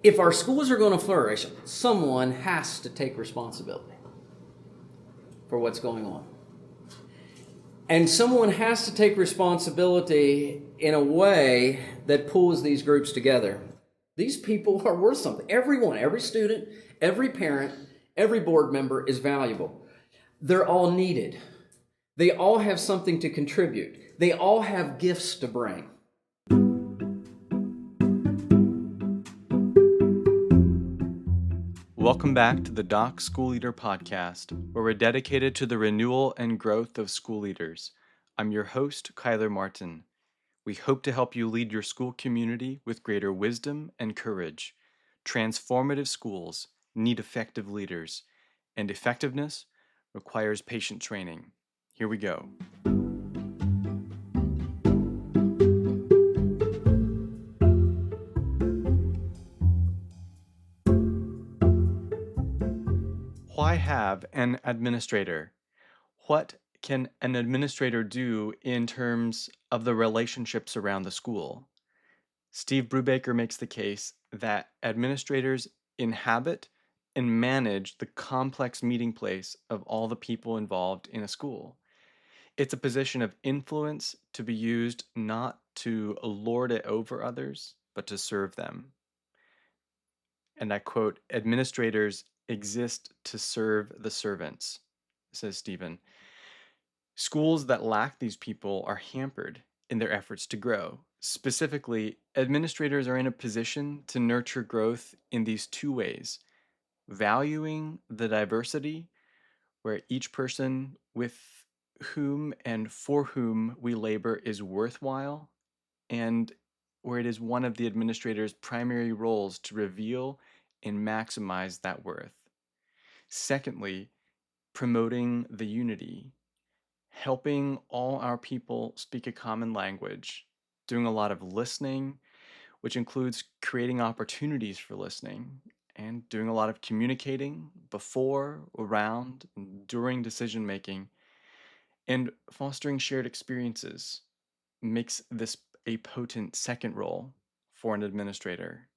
If our schools are going to flourish, someone has to take responsibility for what's going on. And someone has to take responsibility in a way that pulls these groups together. These people are worth something. Everyone, every student, every parent, every board member is valuable. They're all needed. They all have something to contribute. They all have gifts to bring. Welcome back to the Doc School Leader Podcast, where we're dedicated to the renewal and growth of school leaders. I'm your host, Kyler Martin. We hope to help you lead your school community with greater wisdom and courage. Transformative schools need effective leaders, and effectiveness requires patient training. Here we go. Why have an administrator? What can an administrator do in terms of the relationships around the school? Steve Brubaker makes the case that administrators inhabit and manage the complex meeting place of all the people involved in a school. It's a position of influence to be used not to lord it over others, but to serve them. And I quote, "Administrators exist to serve the servants," says Stephen. Schools that lack these people are hampered in their efforts to grow. Specifically, administrators are in a position to nurture growth in these two ways: valuing the diversity, where each person with whom and for whom we labor is worthwhile, and where it is one of the administrator's primary roles to reveal and maximize that worth. Secondly, promoting the unity, helping all our people speak a common language, doing a lot of listening, which includes creating opportunities for listening, and doing a lot of communicating before, around, and during decision making, and fostering shared experiences makes this a potent second role for an administrator.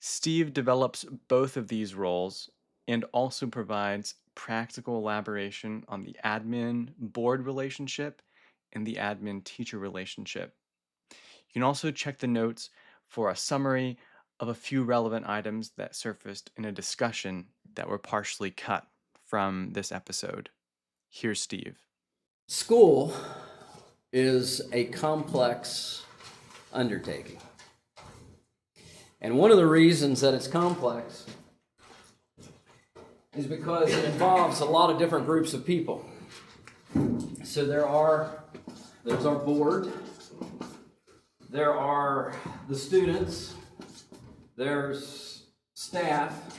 Steve develops both of these roles and also provides practical elaboration on the admin board relationship and the admin teacher relationship. You can also check the notes for a summary of a few relevant items that surfaced in a discussion that were partially cut from this episode. Here's Steve. School is a complex undertaking. And one of the reasons that it's complex is because it involves a lot of different groups of people. So there's our board, there are the students, there's staff,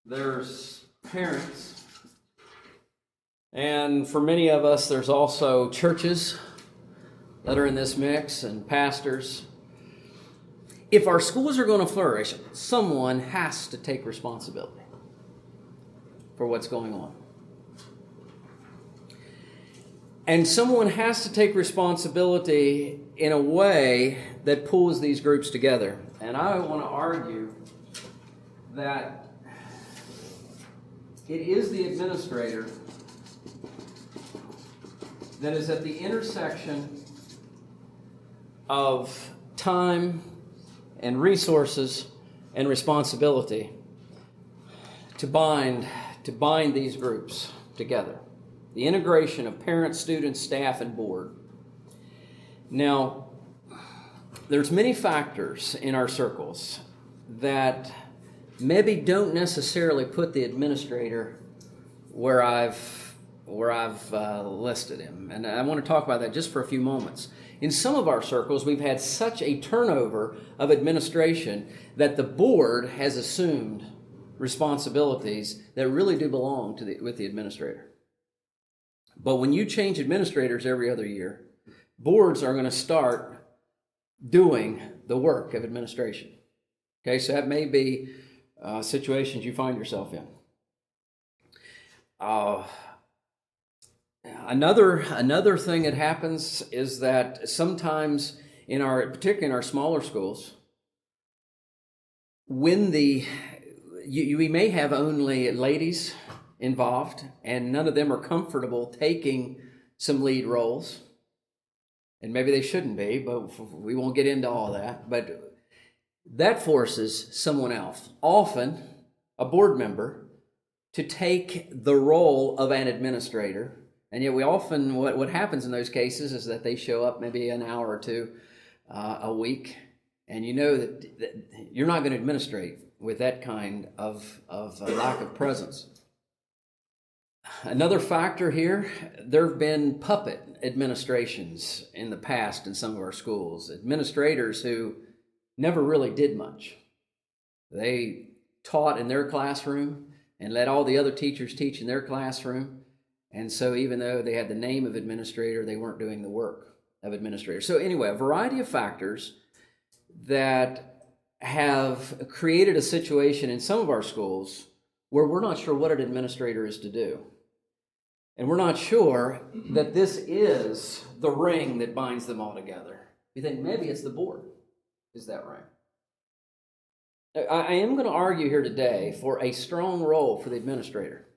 there's parents, and for many of us there's also churches that are in this mix and pastors. If our schools are going to flourish, someone has to take responsibility for what's going on. And someone has to take responsibility in a way that pulls these groups together. And I want to argue that it is the administrator that is at the intersection of time and resources and responsibility to bind these groups together. The integration of parents, students, staff, and board. Now, there's many factors in our circles that maybe don't necessarily put the administrator where I've listed him. And I want to talk about that just for a few moments. In some of our circles, we've had such a turnover of administration that the board has assumed responsibilities that really do belong with the administrator. But when you change administrators every other year, boards are going to start doing the work of administration. Okay, so that may be situations you find yourself in. Another thing that happens is that sometimes particularly in our smaller schools, when we may have only ladies involved, and none of them are comfortable taking some lead roles, and maybe they shouldn't be, but we won't get into all that. But that forces someone else, often a board member, to take the role of an administrator. And yet we often, what happens in those cases is that they show up maybe an hour or two a week, and you know that you're not going to administrate with that kind of lack of presence. Another factor here, there have been puppet administrations in the past in some of our schools, administrators who never really did much. They taught in their classroom and let all the other teachers teach in their classroom. And so even though they had the name of administrator, they weren't doing the work of administrator. So anyway, a variety of factors that have created a situation in some of our schools where we're not sure what an administrator is to do. And we're not sure that this is the ring that binds them all together. We think maybe it's the board is that ring. I am going to argue here today for a strong role for the administrator.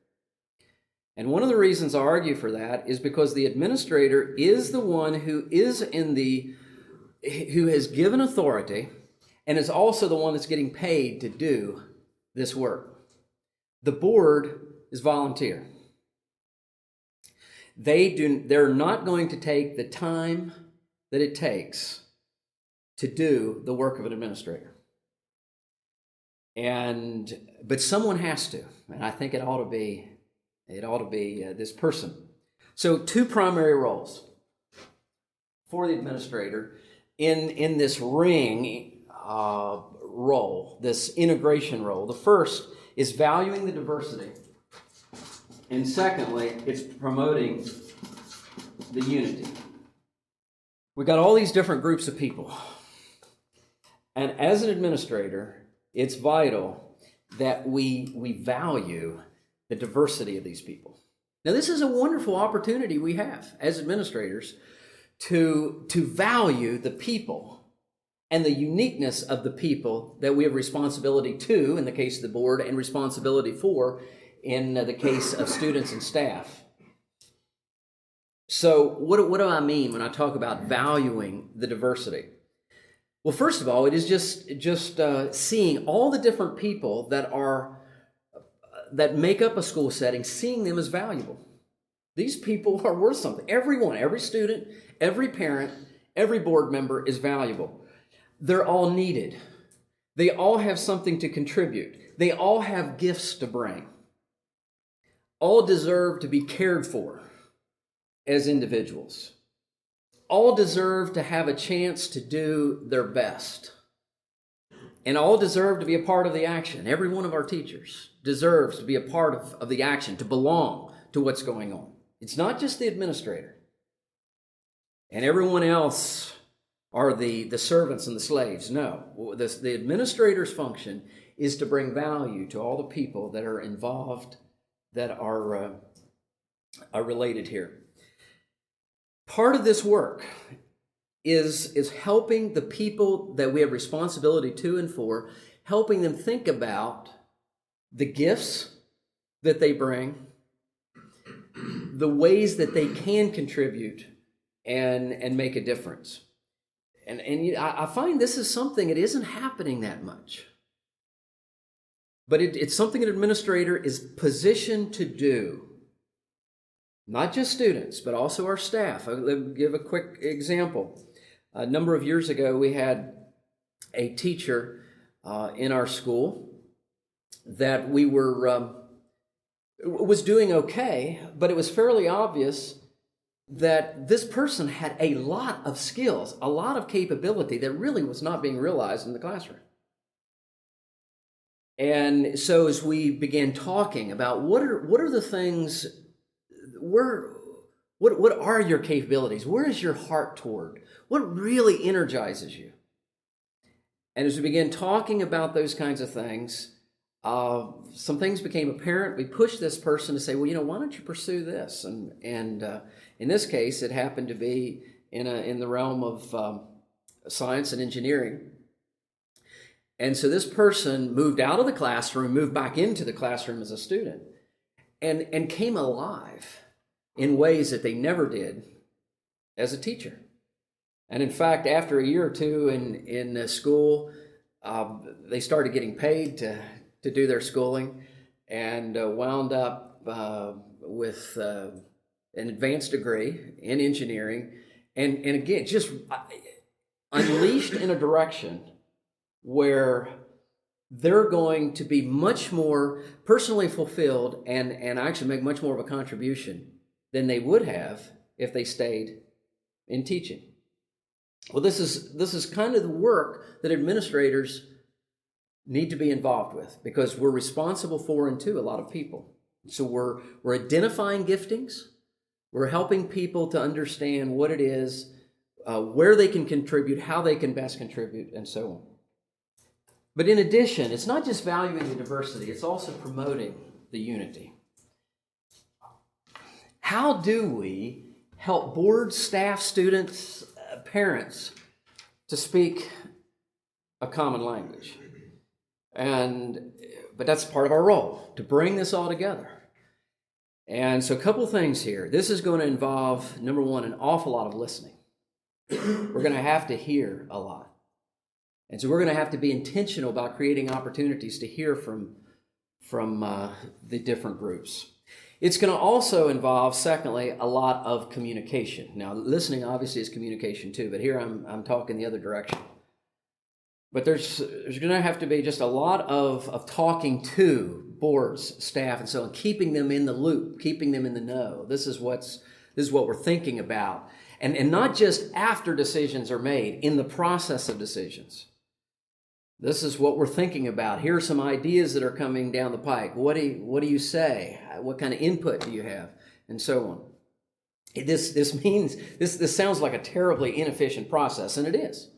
And one of the reasons I argue for that is because the administrator is the one who has given authority and is also the one that's getting paid to do this work. The board is volunteer. They're not going to take the time that it takes to do the work of an administrator. But someone has to, and I think it ought to be this person. So two primary roles for the administrator in this ring role, this integration role. The first is valuing the diversity, and secondly, it's promoting the unity. We got all these different groups of people, and as an administrator, it's vital that we value the diversity of these people. Now, this is a wonderful opportunity we have as administrators to value the people and the uniqueness of the people that we have responsibility to in the case of the board and responsibility for in the case of students and staff. So what do I mean when I talk about valuing the diversity? Well, first of all, it is just seeing all the different people that make up a school setting, seeing them as valuable. These people are worth something. Everyone, every student, every parent, every board member is valuable. They're all needed. They all have something to contribute. They all have gifts to bring. All deserve to be cared for as individuals. All deserve to have a chance to do their best. And all deserve to be a part of the action. Every one of our teachers deserves to be a part of the action, to belong to what's going on. It's not just the administrator. And everyone else are the servants and the slaves. No, the administrator's function is to bring value to all the people that are involved, that are related here. Part of this work is helping the people that we have responsibility to and for, helping them think about the gifts that they bring, the ways that they can contribute and make a difference. And I find this is something that isn't happening that much. But it's something an administrator is positioned to do. Not just students, but also our staff. Let me give a quick example. A number of years ago, we had a teacher in our school that we was doing okay, but it was fairly obvious that this person had a lot of skills, a lot of capability that really was not being realized in the classroom. And so as we began talking about what are the things, what are your capabilities? Where is your heart toward? What really energizes you? And as we began talking about those kinds of things, some things became apparent. We pushed this person to say, well, why don't you pursue this? And in this case, it happened to be in the realm of science and engineering. And so this person moved out of the classroom, moved back into the classroom as a student, and came alive in ways that they never did as a teacher. And in fact, after a year or two in school, they started getting paid to do their schooling, and wound up with an advanced degree in engineering, and again, just unleashed in a direction where they're going to be much more personally fulfilled and actually make much more of a contribution than they would have if they stayed in teaching. Well, this is kind of the work that administrators need to be involved with, because we're responsible for and to a lot of people. So we're identifying giftings, we're helping people to understand what it is, where they can contribute, how they can best contribute, and so on. But in addition, it's not just valuing the diversity, it's also promoting the unity. How do we help board, staff, students, parents to speak a common language? But that's part of our role, to bring this all together. And so a couple things here. This is going to involve, number one, an awful lot of listening. We're going to have to hear a lot. And so we're going to have to be intentional about creating opportunities to hear from the different groups. It's going to also involve, secondly, a lot of communication. Now, listening obviously is communication too, but here I'm talking the other direction. But there's going to have to be just a lot of talking to boards, staff, and so on, keeping them in the loop, keeping them in the know. This is what we're thinking about. And not just after decisions are made, in the process of decisions. This is what we're thinking about. Here are some ideas that are coming down the pike. What do you say? What kind of input do you have? And so on. This sounds like a terribly inefficient process, and it is.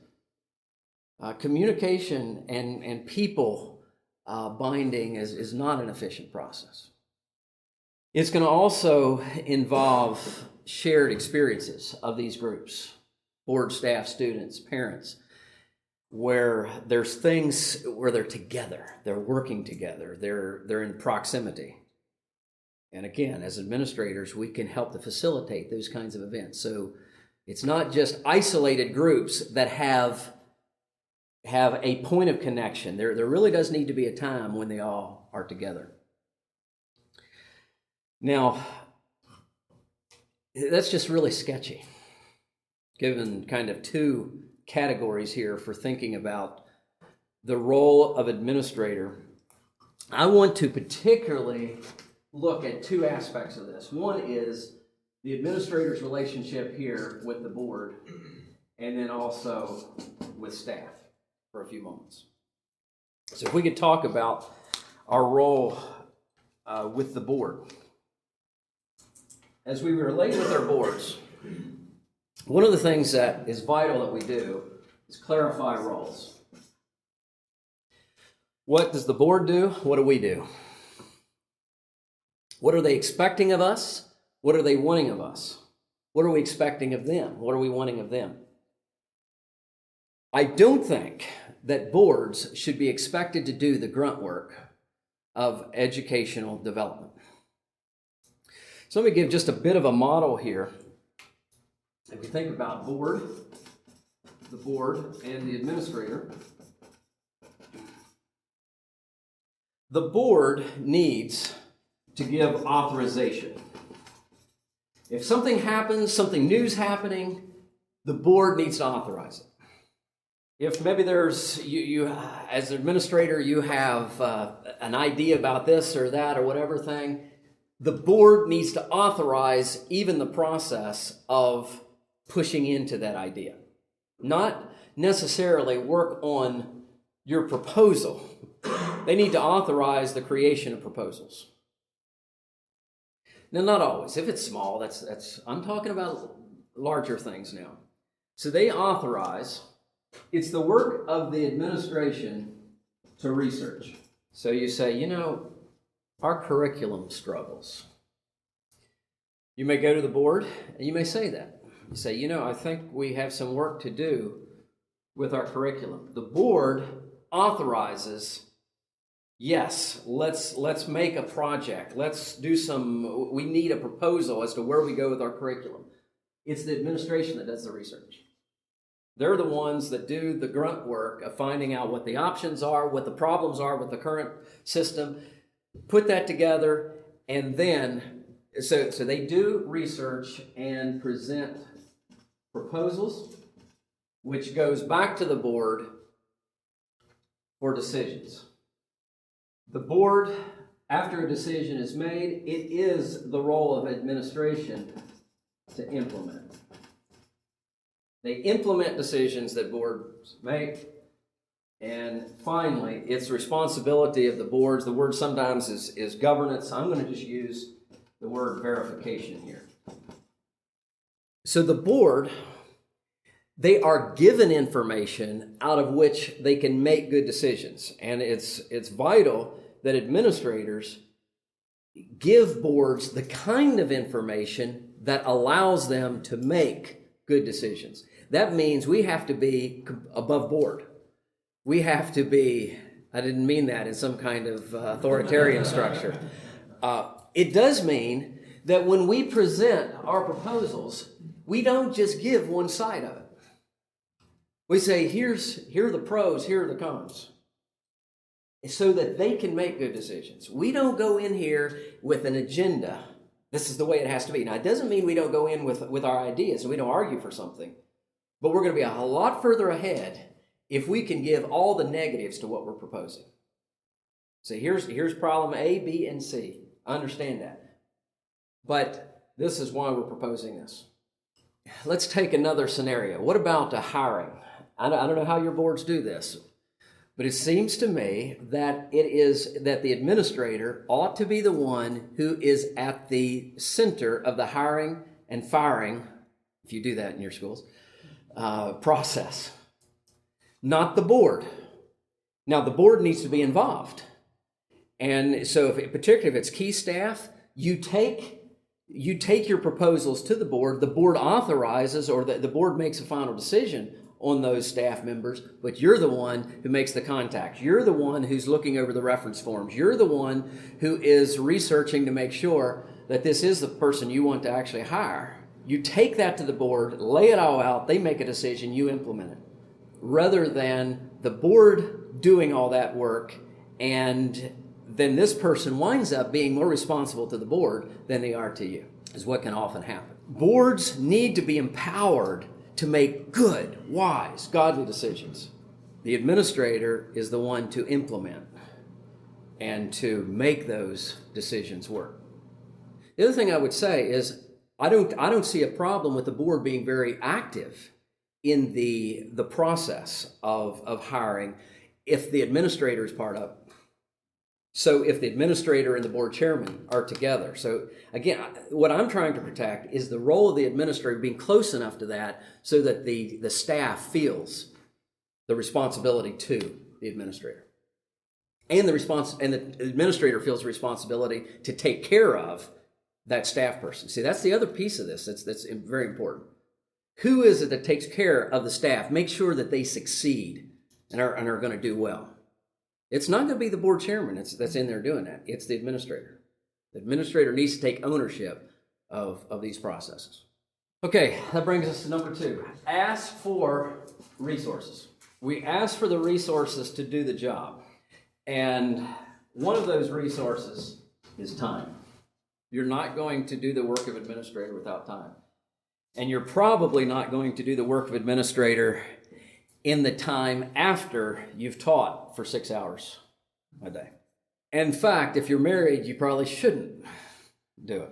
Communication and people binding is not an efficient process. It's going to also involve shared experiences of these groups, board, staff, students, parents, where there's things where they're together, they're working together, they're in proximity. And again, as administrators, we can help to facilitate those kinds of events. So it's not just isolated groups that have a point of connection. There really does need to be a time when they all are together. Now, that's just really sketchy, given kind of two categories here for thinking about the role of administrator. I want to particularly look at two aspects of this. One is the administrator's relationship here with the board, and then also with staff for a few moments. So if we could talk about our role with the board. As we relate with our boards, one of the things that is vital that we do is clarify roles. What does the board do? What do we do? What are they expecting of us? What are they wanting of us? What are we expecting of them? What are we wanting of them? I don't think that boards should be expected to do the grunt work of educational development. So let me give just a bit of a model here. If we think about the board and the administrator, the board needs to give authorization. If something happens, something new's happening, the board needs to authorize it. If maybe there's, you as an administrator, you have an idea about this or that or whatever thing, the board needs to authorize even the process of pushing into that idea. Not necessarily work on your proposal. They need to authorize the creation of proposals. Now, not always. If it's small, that's I'm talking about larger things now. So they authorize. It's the work of the administration to research. So you say, our curriculum struggles. You may go to the board and you may say that. You say, I think we have some work to do with our curriculum. The board authorizes, yes, let's make a project. We need a proposal as to where we go with our curriculum. It's the administration that does the research. They're the ones that do the grunt work of finding out what the options are, what the problems are with the current system, put that together, and then, so they do research and present proposals, which goes back to the board for decisions. The board, after a decision is made, it is the role of administration to implement. They implement decisions that boards make. And finally, it's the responsibility of the boards. The word sometimes is governance. I'm going to just use the word verification here. So the board, they are given information out of which they can make good decisions. And it's vital that administrators give boards the kind of information that allows them to make good decisions. That means we have to be above board. We have to be, I didn't mean that in some kind of authoritarian structure. It does mean that when we present our proposals, we don't just give one side of it. We say, here are the pros, here are the cons, so that they can make good decisions. We don't go in here with an agenda. This is the way it has to be. Now, it doesn't mean we don't go in with our ideas and we don't argue for something, but we're going to be a lot further ahead if we can give all the negatives to what we're proposing. So here's problem A, B, and C. I understand that. But this is why we're proposing this. Let's take another scenario. What about the hiring? I don't know how your boards do this, but it seems to me that the administrator ought to be the one who is at the center of the hiring and firing, if you do that in your schools, process, not the board. Now, the board needs to be involved. And so, particularly if it's key staff, you take your proposals to the board authorizes, or the board makes a final decision on those staff members, but you're the one who makes the contact. You're the one who's looking over the reference forms. You're the one who is researching to make sure that this is the person you want to actually hire. You take that to the board, lay it all out, they make a decision, you implement it, rather than the board doing all that work, and then this person winds up being more responsible to the board than they are to you, is what can often happen. Boards need to be empowered to make good, wise, godly decisions. The administrator is the one to implement and to make those decisions work. The other thing I would say is I don't see a problem with the board being very active in the process of hiring if the administrator is part of it. So if the administrator and the board chairman are together. So again, what I'm trying to protect is the role of the administrator being close enough to that so that the staff feels the responsibility to the administrator. And the administrator feels the responsibility to take care of that staff person. See, that's the other piece of this that's very important. Who is it that takes care of the staff? Make sure that they succeed and are going to do well. It's not going to be the board chairman that's in there doing that. It's the administrator. The administrator needs to take ownership of these processes. Okay, that brings us to number 2. Ask for resources. We ask for the resources to do the job. And one of those resources is time. You're not going to do the work of administrator without time. And you're probably not going to do the work of administrator in the time after you've taught for 6 hours a day. In fact, if you're married, you probably shouldn't do it.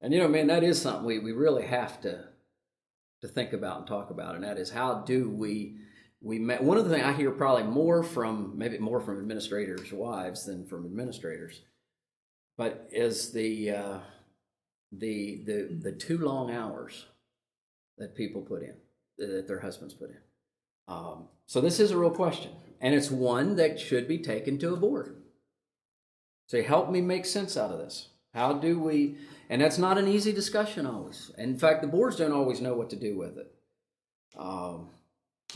And man, that is something we really have to think about and talk about, and that is how do we one of the things I hear probably more from administrators' wives than from administrators, but is the too long hours that people put in, that their husbands put in. So this is a real question, and it's one that should be taken to a board. So help me make sense out of this. How do we, and that's not an easy discussion always. In fact, the boards don't always know what to do with it.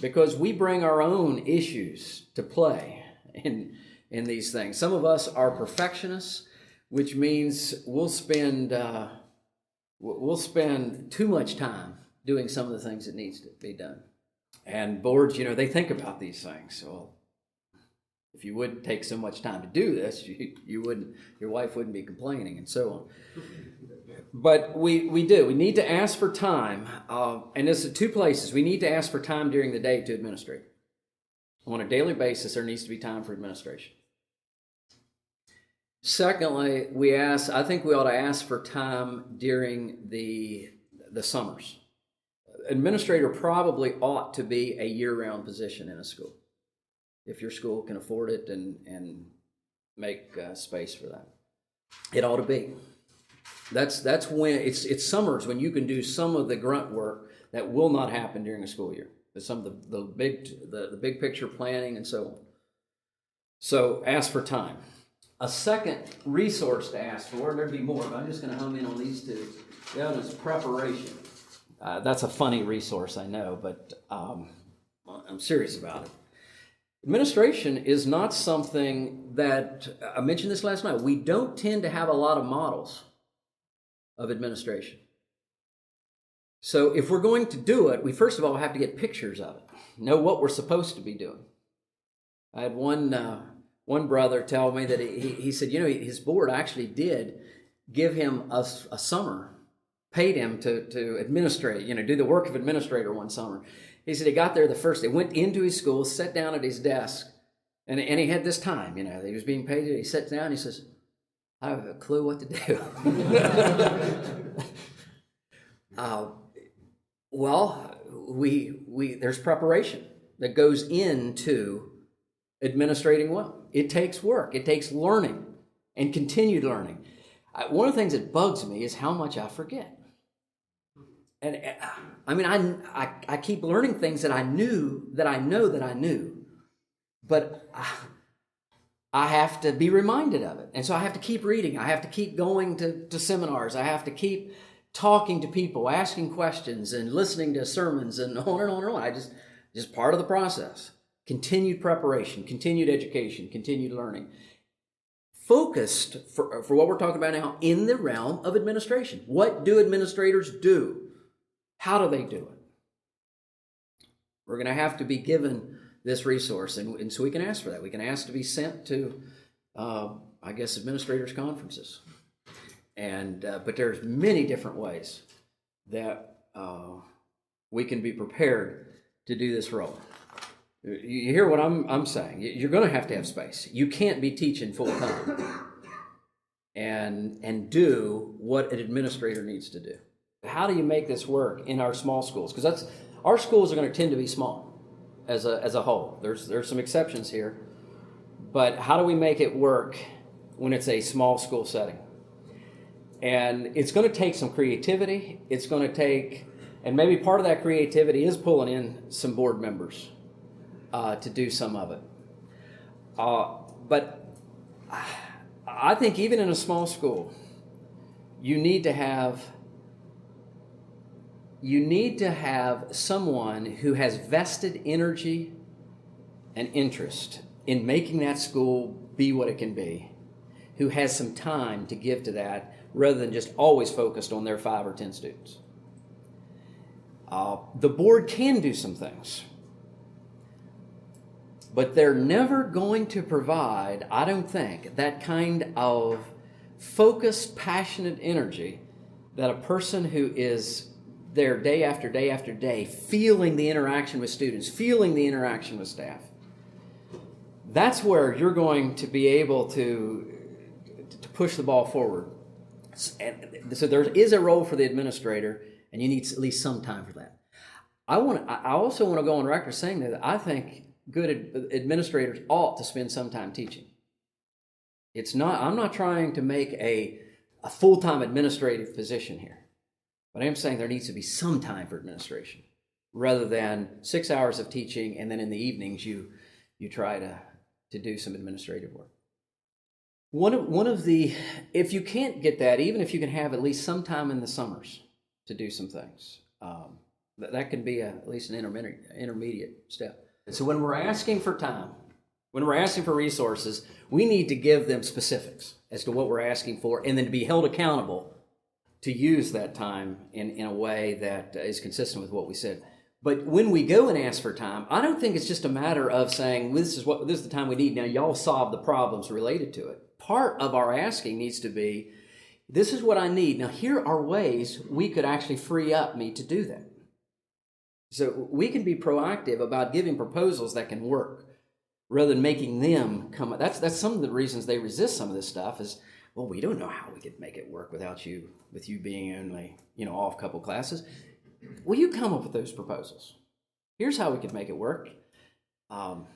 because we bring our own issues to play in these things. Some of us are perfectionists, which means we'll spend too much time doing some of the things that needs to be done. And boards, they think about these things. So if you wouldn't take so much time to do this, your wife wouldn't be complaining, and so on. But we need to ask for time, and this is two places. We need to ask for time during the day to administrate. On a daily basis, there needs to be time for administration. Secondly, I think we ought to ask for time during the summers. Administrator probably ought to be a year-round position in a school, if your school can afford it and make space for that. It ought to be. That's when it's summers when you can do some of the grunt work that will not happen during a school year. Some of the big picture planning and so on. So ask for time. A second resource to ask for, and there'd be more, but I'm just going to hone in on these two. The other is preparation. That's a funny resource, I know, but I'm serious about it. Administration is not something that, I mentioned this last night, we don't tend to have a lot of models of administration. So if we're going to do it, we first of all have to get pictures of it, know what we're supposed to be doing. I had one brother tell me that he said, his board actually did give him a summer, paid him to administrate, do the work of administrator one summer. He said he got there the first day, went into his school, sat down at his desk, and he had this time, that he was being paid. He sat down and he says, I have a clue what to do. Well, there's preparation that goes into administrating well. It takes work. It takes learning and continued learning. One of the things that bugs me is how much I forget. And I keep learning things that I know that I knew, but I have to be reminded of it. And so I have to keep reading. I have to keep going to seminars. I have to keep talking to people, asking questions and listening to sermons and on and on and on. Just part of the process. Continued preparation, continued education, continued learning. Focused for what we're talking about now in the realm of administration. What do administrators do? How do they do it? We're going to have to be given this resource, and so we can ask for that. We can ask to be sent to, administrators' conferences. But there's many different ways that we can be prepared to do this role. You hear what I'm saying? You're going to have space. You can't be teaching full time and do what an administrator needs to do. How do you make this work in our small schools? Because our schools are going to tend to be small as a whole. There's some exceptions here, but how do we make it work when it's a small school setting? And it's going to take some creativity. It's going to take, and maybe part of that creativity is pulling in some board members to do some of it. But I think even in a small school, you need to have someone who has vested energy and interest in making that school be what it can be, who has some time to give to that rather than just always focused on their 5 or 10 students. The board can do some things, but they're never going to provide, I don't think, that kind of focused, passionate energy that a person who is there day after day after day, feeling the interaction with students, feeling the interaction with staff. That's where you're going to be able to push the ball forward. And so there is a role for the administrator, and you need at least some time for that. I also want to go on record saying that I think good administrators ought to spend some time teaching. I'm not trying to make a full-time administrative position here. But I am saying there needs to be some time for administration rather than 6 hours of teaching and then in the evenings you try to do some administrative work. If you can't get that, even if you can have at least some time in the summers to do some things, That can be at least an intermediate step. So when we're asking for time, when we're asking for resources, we need to give them specifics as to what we're asking for, and then to be held accountable to use that time in a way that is consistent with what we said. But when we go and ask for time, I don't think it's just a matter of saying, this is the time we need. Now, y'all solve the problems related to it. Part of our asking needs to be, this is what I need. Now, here are ways we could actually free up me to do that. So we can be proactive about giving proposals that can work rather than making them come. That's some of the reasons they resist some of this stuff is, well, we don't know how we could make it work with you being only, off a couple classes. Will you come up with those proposals? Here's how we could make it work. And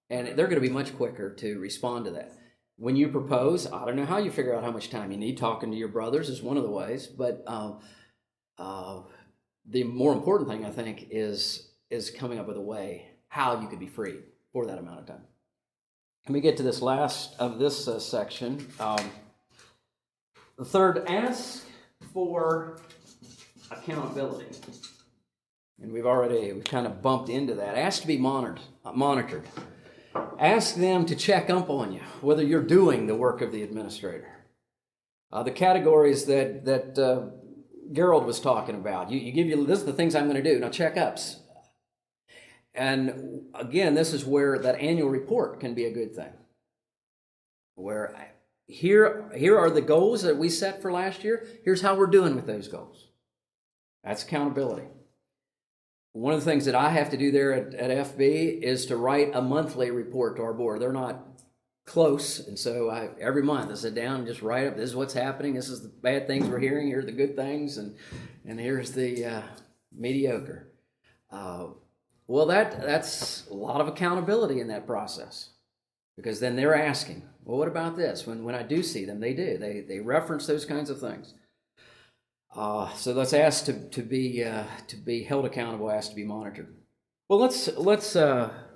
they're going to be much quicker to respond to that. When you propose, I don't know how you figure out how much time you need. Talking to your brothers is one of the ways, but the more important thing, I think, is coming up with a way how you could be freed for that amount of time. Let me get to this last of this section. The third, ask for accountability. And we've kind of bumped into that. Ask to be monitored. Ask them to check up on you, whether you're doing the work of the administrator. The categories that Gerald was talking about. This is the things I'm going to do. Now, checkups. And again, this is where that annual report can be a good thing. Where here are the goals that we set for last year. Here's how we're doing with those goals. That's accountability. One of the things that I have to do there at FB is to write a monthly report to our board. They're not close, and so every month I sit down and just write up, this is what's happening, this is the bad things we're hearing, here are the good things, and here's the mediocre. Well, that's a lot of accountability in that process, because then they're asking, well, what about this? When I do see them, they reference those kinds of things. So let's ask to be held accountable, ask to be monitored. Well, let's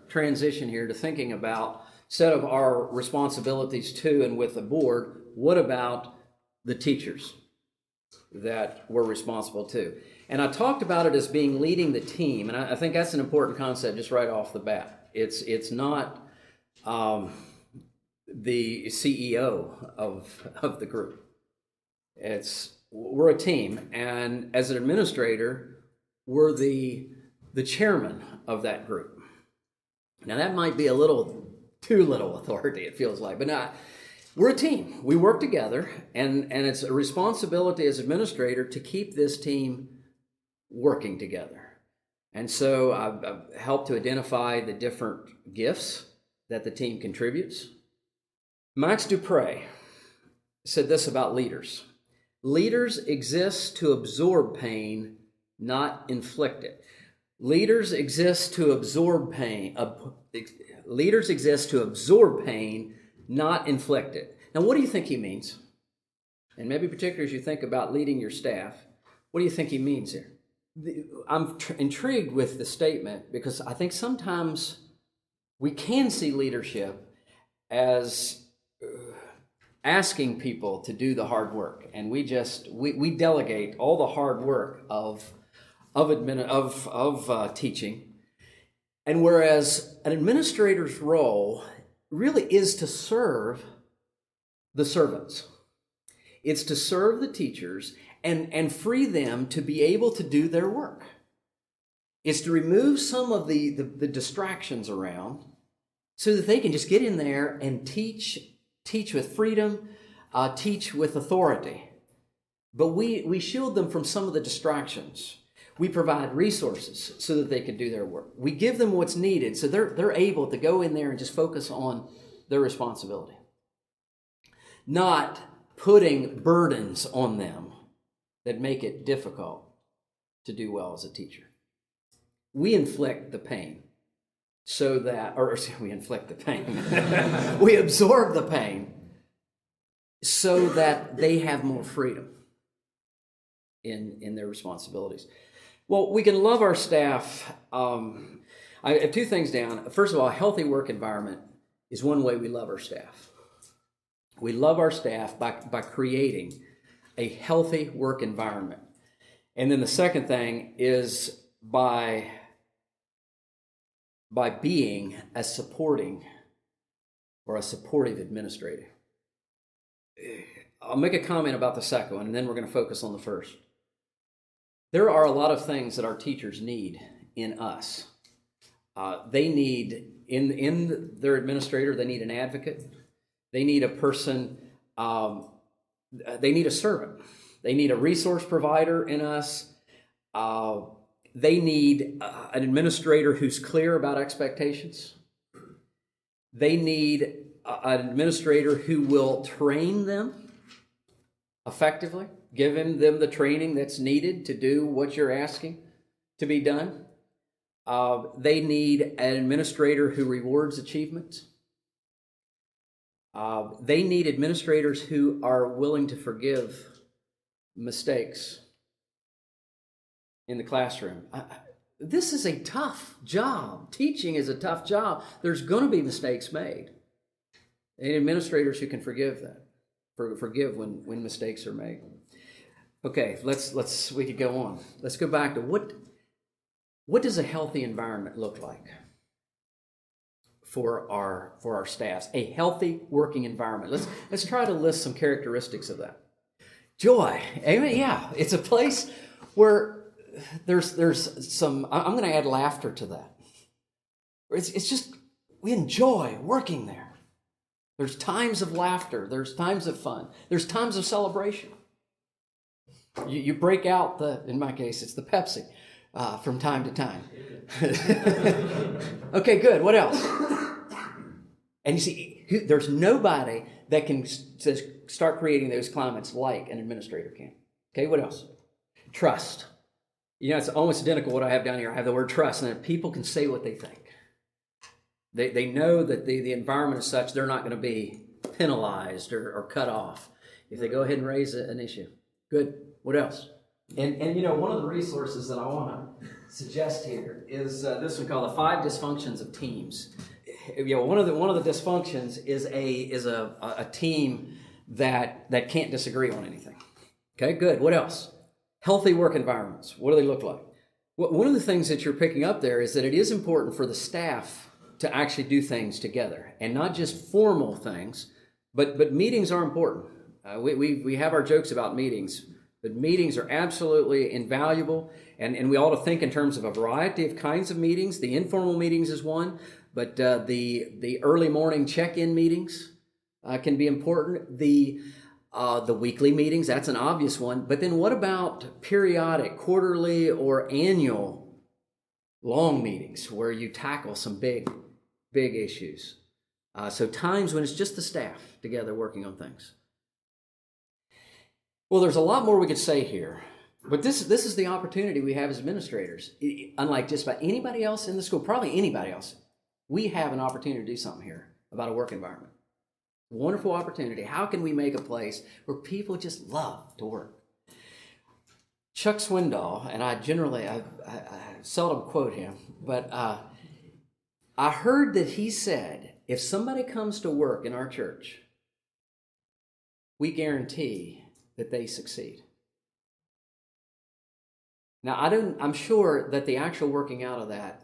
transition here to thinking about, instead of our responsibilities to and with the board, what about the teachers that we're responsible to? And I talked about it as being leading the team, and I think that's an important concept just right off the bat. It's not the CEO of the group. We're a team, and as an administrator, we're the chairman of that group. Now that might be a little too little authority, it feels like, but not. We're a team. We work together, and it's a responsibility as administrator to keep this team working together. And so I've helped to identify the different gifts that the team contributes. Max Dupre said this about leaders. Leaders exist to absorb pain, not inflict it. Leaders exist to absorb pain. Leaders exist to absorb pain, not inflict it. Now, what do you think he means? And maybe particularly as you think about leading your staff, what do you think he means here? I'm intrigued with the statement because I think sometimes we can see leadership as asking people to do the hard work, and we delegate all the hard work of teaching. And whereas an administrator's role really is to serve the servants, it's to serve the teachers and free them to be able to do their work. It's to remove some of the distractions around so that they can just get in there and teach with freedom, teach with authority. But we shield them from some of the distractions. We provide resources so that they can do their work. We give them what's needed so they're able to go in there and just focus on their responsibility. Not putting burdens on them that make it difficult to do well as a teacher. We inflict the pain we inflict the pain. We absorb the pain so that they have more freedom in their responsibilities. Well, we can love our staff. I have two things down. First of all, a healthy work environment is one way we love our staff. We love our staff by creating a healthy work environment. And then the second thing is by being a supporting or a supportive administrator. I'll make a comment about the second one, and then we're going to focus on the first. There are a lot of things that our teachers need in us. They need, in their administrator, they need an advocate. They need a person, they need a servant. They need a resource provider in us. They need an administrator who's clear about expectations. They need an administrator who will train them effectively, giving them the training that's needed to do what you're asking to be done. They need an administrator who rewards achievements. They need administrators who are willing to forgive mistakes in the classroom. This is a tough job. Teaching is a tough job. There's going to be mistakes made. And administrators who can forgive that, forgive when mistakes are made. Okay, we could go on. Let's go back to what does a healthy environment look like for our staffs? A healthy working environment. Let's try to list some characteristics of that. Joy. Amen. Yeah, it's a place where there's some. I'm going to add laughter to that. It's just we enjoy working there. There's times of laughter. There's times of fun. There's times of celebration. You break out in my case, it's the Pepsi from time to time. Okay, good. What else? And you see, there's nobody that can start creating those climates like an administrator can. Okay, what else? Trust. It's almost identical to what I have down here. I have the word trust, and that people can say what they think. They know that the environment is such they're not going to be penalized or cut off if they go ahead and raise an issue. Good. What else? And one of the resources that I want to suggest here is this one called the 5 Dysfunctions of Teams. One of the dysfunctions is a team that can't disagree on anything. Okay, good. What else? Healthy work environments. What do they look like? One of the things that you're picking up there is that it is important for the staff to actually do things together, and not just formal things, but meetings are important. We have our jokes about meetings, but meetings are absolutely invaluable, and we ought to think in terms of a variety of kinds of meetings. The informal meetings is one, but the early morning check-in meetings can be important. The weekly meetings, that's an obvious one. But then what about periodic, quarterly, or annual long meetings where you tackle some big issues? So times when it's just the staff together working on things. Well, there's a lot more we could say here, but this is the opportunity we have as administrators. Unlike just about anybody else in the school, probably anybody else, we have an opportunity to do something here about a work environment. Wonderful opportunity. How can we make a place where people just love to work? Chuck Swindoll, and I seldom quote him, but I heard that he said, if somebody comes to work in our church, we guarantee that they succeed. Now, I'm sure that the actual working out of that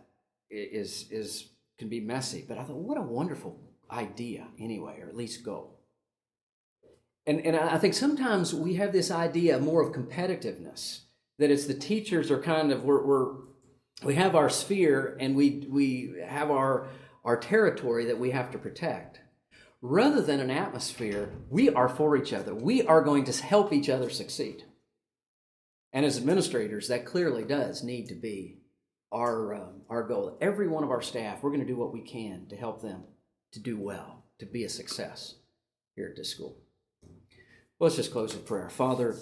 can be messy, but I thought, what a wonderful idea anyway, or at least goal. And I think sometimes we have this idea more of competitiveness, that it's the teachers are kind of, we have our sphere and we have our territory that we have to protect. Rather than an atmosphere, we are for each other. We are going to help each other succeed. And as administrators, that clearly does need to be our goal. Every one of our staff, we're going to do what we can to help them to do well, to be a success here at this school. Well, let's just close with prayer. Father,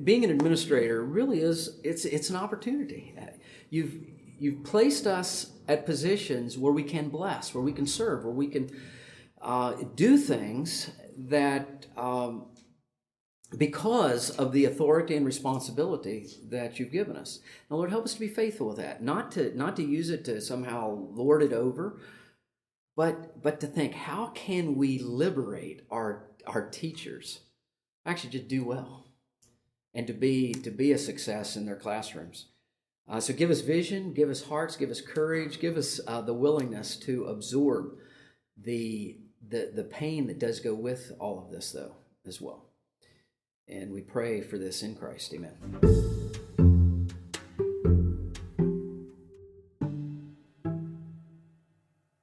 being an administrator really it's an opportunity. You've placed us at positions where we can bless, where we can serve, where we can do things that because of the authority and responsibility that you've given us. Now, Lord, help us to be faithful with that, not to use it to somehow lord it over, but to think, how can we liberate our teachers? Actually, just do well. and to be a success in their classrooms. So give us vision, give us hearts, give us courage, give us the willingness to absorb the pain that does go with all of this, though, as well. And we pray for this in Christ. Amen.